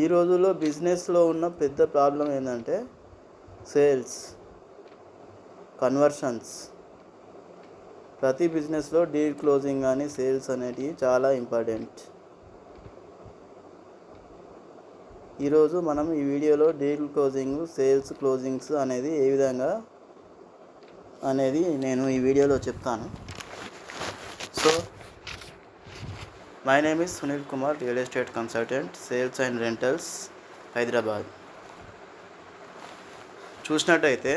ఈ రోజుల్లో బిజినెస్లో ఉన్న పెద్ద ప్రాబ్లం ఏంటంటే సేల్స్, కన్వర్షన్స్. ప్రతి బిజినెస్లో డీల్ క్లోజింగ్ కానీ సేల్స్ అనేటివి చాలా ఇంపార్టెంట్. ఈరోజు మనం ఈ వీడియోలో డీల్ క్లోజింగ్, సేల్స్ క్లోజింగ్స్ అనేది ఏ విధంగా అనేది నేను ఈ వీడియోలో చెప్తాను. So my name is Sunil Kumar, real estate consultant, sales and rentals, Hyderabad. చూసినట్టయితే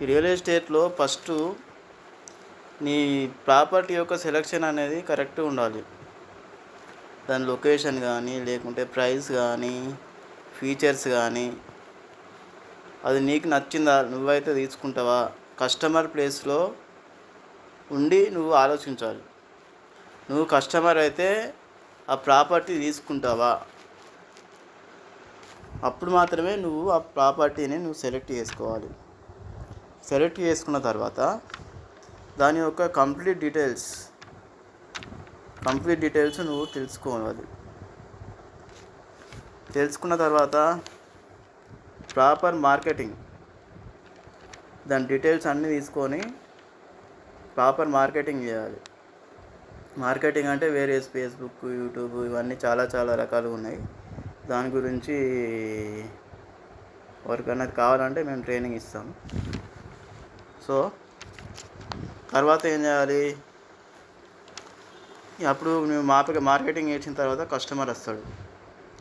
ఈ రియల్ ఎస్టేట్లో ఫస్ట్ నీ ప్రాపర్టీ యొక్క సెలెక్షన్ అనేది కరెక్ట్గా ఉండాలి. దాని లొకేషన్ కానీ, లేకుంటే ప్రైస్ కానీ, ఫీచర్స్ కానీ, అది నీకు నచ్చిందా, నువ్వైతే తీసుకుంటావా? కస్టమర్ ప్లేస్లో ఉండి నువ్వు ఆలోచించాలి. నువ్వు కస్టమర్ అయితే ఆ ప్రాపర్టీ తీసుకుంటావా? అప్పుడు మాత్రమే నువ్వు ఆ ప్రాపర్టీని నువ్వు సెలెక్ట్ చేసుకోవాలి. సెలెక్ట్ చేసుకున్న తర్వాత దాని యొక్క కంప్లీట్ డీటెయిల్స్ నువ్వు తెలుసుకోవాలి. తెలుసుకున్న తర్వాత ప్రాపర్ మార్కెటింగ్, దాని డీటెయిల్స్ అన్నీ తీసుకొని ప్రాపర్ మార్కెటింగ్ చేయాలి. మార్కెటింగ్ అంటే వేరియస్ ఫేస్బుక్, యూట్యూబ్, ఇవన్నీ చాలా రకాలు ఉన్నాయి. దాని గురించి ఎవరికైనా కావాలంటే మేము ట్రైనింగ్ ఇస్తాం. సో తర్వాత ఏం చేయాలి? అప్పుడు మేము మార్కెటింగ్ చేసిన తర్వాత కస్టమర్ వస్తాడు.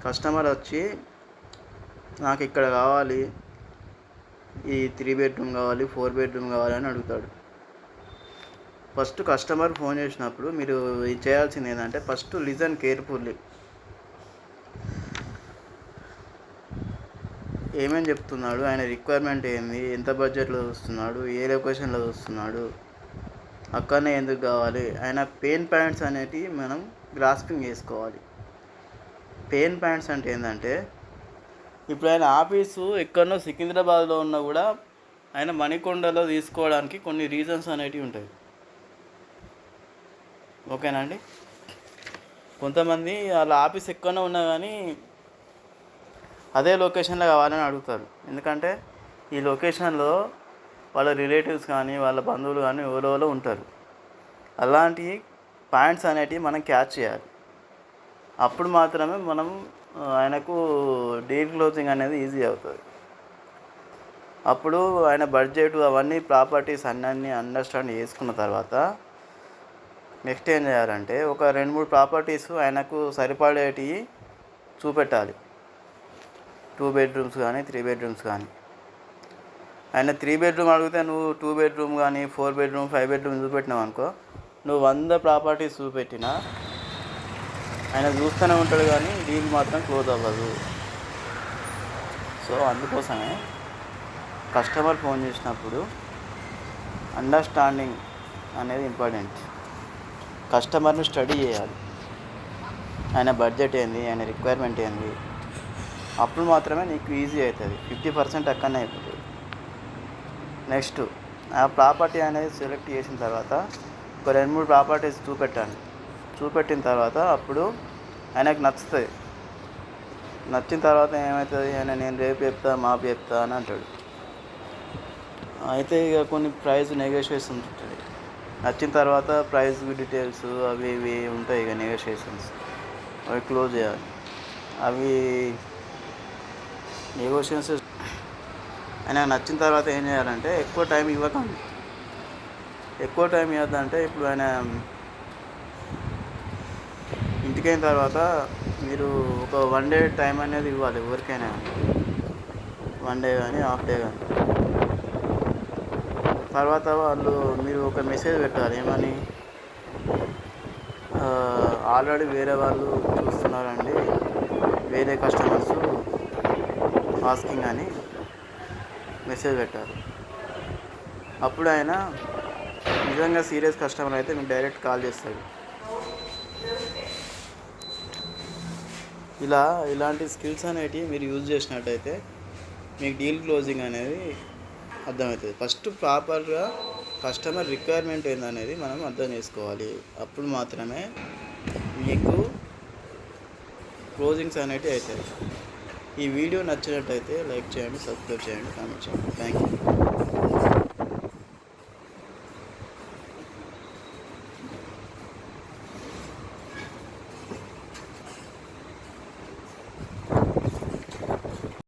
కస్టమర్ వచ్చి నాకు ఇక్కడ కావాలి, ఈ 3 బెడ్రూమ్ కావాలి, 4 బెడ్రూమ్ కావాలి అని అడుగుతాడు. ఫస్ట్ కస్టమర్ ఫోన్ చేసినప్పుడు మీరు చేయాల్సింది ఏంటంటే ఫస్ట్ లిజన్ కేర్ఫుల్లీ. ఏమేమి చెప్తున్నాడు, ఆయన రిక్వైర్మెంట్ ఏంది, ఎంత బడ్జెట్లో చూస్తున్నాడు, ఏ లొకేషన్లో చూస్తున్నాడు, అక్కడనే ఎందుకు కావాలి, ఆయన పెయిన్ పాయింట్స్ అనేటివి మనం గ్రాస్పింగ్ చేసుకోవాలి. పెయిన్ పాయింట్స్ అంటే ఏంటంటే ఇప్పుడు ఆయన ఆఫీసు ఎక్కడనో సికింద్రాబాద్లో ఉన్నా కూడా ఆయన మణికొండలో తీసుకోవడానికి కొన్ని రీజన్స్ అనేటివి ఉంటాయి. ఓకేనా అండి? కొంతమంది వాళ్ళ ఆఫీస్ ఎక్కడనో ఉన్నా కానీ అదే లొకేషన్లో కావాలని అడుగుతారు. ఎందుకంటే ఈ లొకేషన్లో వాళ్ళ రిలేటివ్స్ కానీ, వాళ్ళ బంధువులు కానీ ఎవరెవరో ఉంటారు. అలాంటి పాయింట్స్ అనేటివి మనం క్యాచ్ చేయాలి. అప్పుడు మాత్రమే మనం ఆయనకు డీల్ క్లోజింగ్ అనేది ఈజీ అవుతుంది. అప్పుడు ఆయన బడ్జెట్ అవన్నీ ప్రాపర్టీస్ అన్నీ అండర్స్టాండ్ చేసుకున్న తర్వాత నెక్స్ట్ ఏం చేయాలంటే ఒక 2-3 ప్రాపర్టీస్ ఆయనకు సరిపడేటివి చూపెట్టాలి. 2 బెడ్రూమ్స్ కానీ, 3 బెడ్రూమ్స్ కానీ. ఆయన 3 బెడ్రూమ్ అడిగితే నువ్వు 2 బెడ్రూమ్ కానీ, 4 బెడ్రూమ్, 5 బెడ్రూమ్ చూపెట్టినావు అనుకో, నువ్వు 100 ప్రాపర్టీస్ చూపెట్టినా ఆయన చూస్తూనే ఉంటాడు కానీ డీల్ మాత్రం క్లోజ్ అవ్వదు. సో అందుకోసమే కస్టమర్ ఫోన్ చేసినప్పుడు అండర్స్టాండింగ్ అనేది ఇంపార్టెంట్. కస్టమర్ని స్టడీ చేయాలి. ఆయన బడ్జెట్ ఏంది, ఆయన రిక్వైర్మెంట్ ఏంది, అప్పుడు మాత్రమే నీకు ఈజీ అవుతుంది. 50% అక్కడనే అయిపోతుంది. నెక్స్ట్ ఆ ప్రాపర్టీ అనేది సెలెక్ట్ చేసిన తర్వాత ఒక 2-3 ప్రాపర్టీస్ చూపెట్టండి. చూపెట్టిన తర్వాత అప్పుడు ఆయనకు నచ్చుతుంది. నచ్చిన తర్వాత ఏమవుతుంది? ఆయన నేను రేపు చెప్తా, మాపు చెప్తా అని అంటాడు. అయితే ఇక కొన్ని ప్రైస్ నెగోషియేషన్స్ ఉంటుంది. నచ్చిన తర్వాత ప్రైస్ డీటెయిల్స్ అవి ఇవి ఉంటాయి. ఇక నెగోషియేషన్స్ అవి క్లోజ్ చేయాలి. అవి నెగోషియేషన్స్ ఆయనకు నచ్చిన తర్వాత ఏం చేయాలంటే ఎక్కువ టైం ఇవ్వకండి. ఎక్కువ టైం ఇవ్వద్దంటే ఇప్పుడు ఆయన ఇంటికైన తర్వాత మీరు ఒక 1 డే టైం అనేది ఇవ్వాలి ఎవరికైనా. 1 డే కానీ, హాఫ్ డే కానీ. తర్వాత మీరు ఒక మెసేజ్ పెట్టాలి. ఏమని? ఆల్రెడీ వేరే వాళ్ళు చూస్తున్నారండి, వేరే కస్టమర్స్ ఆస్కింగ్ అని మెసేజ్ పెట్టాలి. అప్పుడు ఆయన నిజంగా సీరియస్ కస్టమర్ అయితే మీకు డైరెక్ట్ కాల్ చేస్తాడు. ఇలాంటి స్కిల్స్ అనేటివి మీరు యూజ్ చేసినట్టయితే మీకు డీల్ క్లోజింగ్ అనేది అర్థమవుతుంది. ఫస్ట్ ప్రాపర్గా కస్టమర్ రిక్వైర్మెంట్ ఏందనేది మనం అర్థం చేసుకోవాలి. అప్పుడు మాత్రమే మీకు క్లోజింగ్స్ అనేటివి అవుతాయి. ఈ వీడియో నచ్చినట్టయితే లైక్ చేయండి, సబ్స్క్రైబ్ చేయండి, కామెంట్ చేయండి. Thank you.